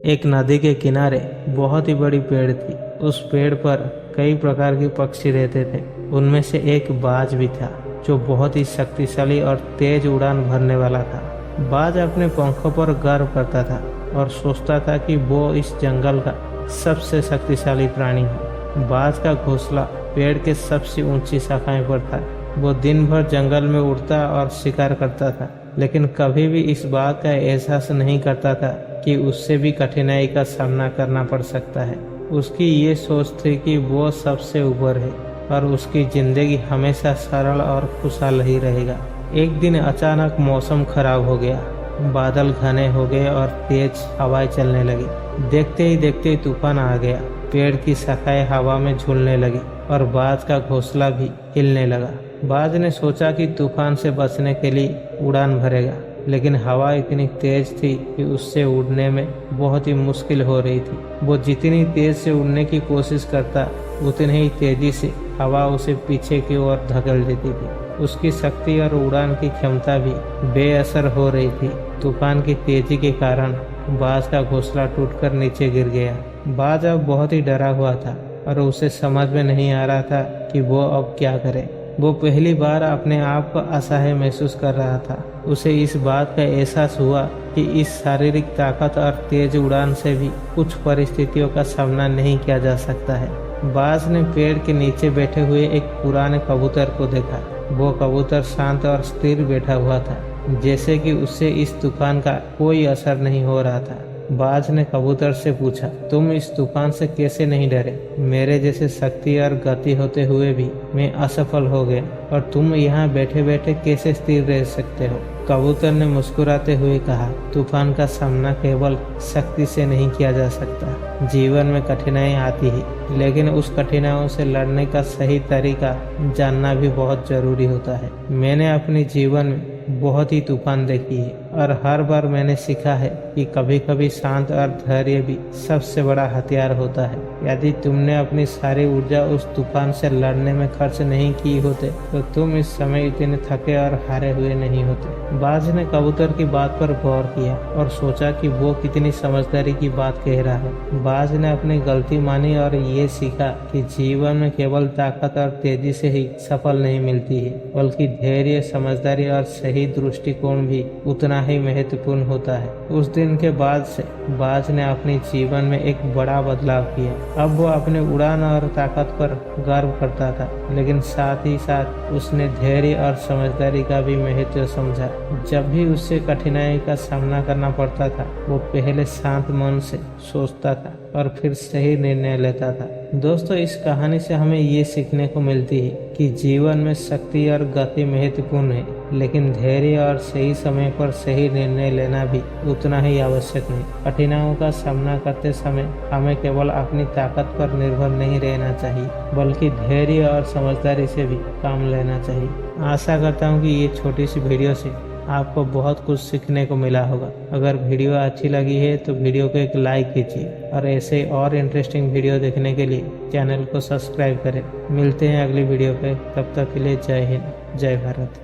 एक नदी के किनारे बहुत ही बड़ी पेड़ थी। उस पेड़ पर कई प्रकार के पक्षी रहते थे। उनमें से एक बाज भी था जो बहुत ही शक्तिशाली और तेज उड़ान भरने वाला था। बाज अपने पंखों पर गर्व करता था और सोचता था कि वो इस जंगल का सबसे शक्तिशाली प्राणी है। बाज का घोंसला पेड़ के सबसे ऊंची शाखाएं पर था। वो दिन भर जंगल में उड़ता और शिकार करता था, लेकिन कभी भी इस बात का एहसास नहीं करता था कि उससे भी कठिनाई का सामना करना पड़ सकता है। उसकी ये सोच थी कि वो सबसे ऊपर है और उसकी जिंदगी हमेशा सरल और खुशहाल ही रहेगा। एक दिन अचानक मौसम खराब हो गया। बादल घने हो गए और तेज हवाएं चलने लगी। देखते ही देखते तूफान आ गया। पेड़ की शाखाएं हवा में झूलने लगी और बाज का घोंसला भी हिलने लगा। बाज ने सोचा कि तूफान से बचने के लिए उड़ान भरेगा, लेकिन हवा इतनी तेज थी कि उससे उड़ने में बहुत ही मुश्किल हो रही थी। वो जितनी तेज से उड़ने की कोशिश करता, उतनी ही तेजी से हवा उसे पीछे की ओर धकेल देती थी। उसकी शक्ति और उड़ान की क्षमता भी बेअसर हो रही थी। तूफान की तेजी के कारण बाज का घोंसला टूटकर नीचे गिर गया। बाज अब बहुत ही डरा हुआ था और उसे समझ में नहीं आ रहा था कि वो अब क्या करे। वो पहली बार अपने आप को असहाय महसूस कर रहा था। उसे इस बात का एहसास हुआ कि इस शारीरिक ताकत और तेज उड़ान से भी कुछ परिस्थितियों का सामना नहीं किया जा सकता है। बाज ने पेड़ के नीचे बैठे हुए एक पुराने कबूतर को देखा। वो कबूतर शांत और स्थिर बैठा हुआ था, जैसे कि उससे इस तूफान का कोई असर नहीं हो रहा था। बाज ने कबूतर से पूछा, तुम इस तूफान से कैसे नहीं डरे? मेरे जैसे शक्ति और गति होते हुए भी मैं असफल हो गया और तुम यहाँ बैठे बैठे कैसे स्थिर रह सकते हो? कबूतर ने मुस्कुराते हुए कहा, तूफान का सामना केवल शक्ति से नहीं किया जा सकता। जीवन में कठिनाई आती है, लेकिन उस कठिनाइयों से लड़ने का सही तरीका जानना भी बहुत जरूरी होता है। मैंने अपने जीवन में बहुत ही तूफान देखी है और हर बार मैंने सीखा है कि कभी कभी शांत और धैर्य भी सबसे बड़ा हथियार होता है। यदि तुमने अपनी सारी ऊर्जा उस तूफान से लड़ने में खर्च नहीं की होते तो तुम इस समय इतने थके और हारे हुए नहीं होते। बाज ने कबूतर की बात पर गौर किया और सोचा कि वो कितनी समझदारी की बात कह रहा है। बाज ने अपनी गलती मानी और ये सीखा कि जीवन में केवल ताकत और तेजी से ही सफल नहीं मिलती है, बल्कि धैर्य, समझदारी और सही दृष्टिकोण भी उतना ही महत्वपूर्ण होता है। उस दिन के बाद से बाज ने अपने जीवन में एक बड़ा बदलाव किया। अब वो अपने उड़ान और ताकत पर गर्व करता था, लेकिन साथ ही साथ उसने धैर्य और समझदारी का भी महत्व समझा। जब भी उससे कठिनाई का सामना करना पड़ता था, वो पहले शांत मन से सोचता था और फिर सही निर्णय लेता था। दोस्तों, इस कहानी से हमें ये सीखने को मिलती है कि जीवन में शक्ति और गति महत्वपूर्ण है, लेकिन धैर्य और सही समय पर सही निर्णय लेना भी उतना ही आवश्यक है। कठिनाइयों का सामना करते समय हमें केवल अपनी ताकत पर निर्भर नहीं रहना चाहिए, बल्कि धैर्य और समझदारी से भी काम लेना चाहिए। आशा करता हूँ कि ये छोटी सी वीडियो से आपको बहुत कुछ सीखने को मिला होगा। अगर वीडियो अच्छी लगी है तो वीडियो को एक लाइक कीजिए और ऐसे और इंटरेस्टिंग वीडियो देखने के लिए चैनल को सब्सक्राइब करें। मिलते हैं अगली वीडियो पे, तब तक के लिए जय हिंद, जय भारत।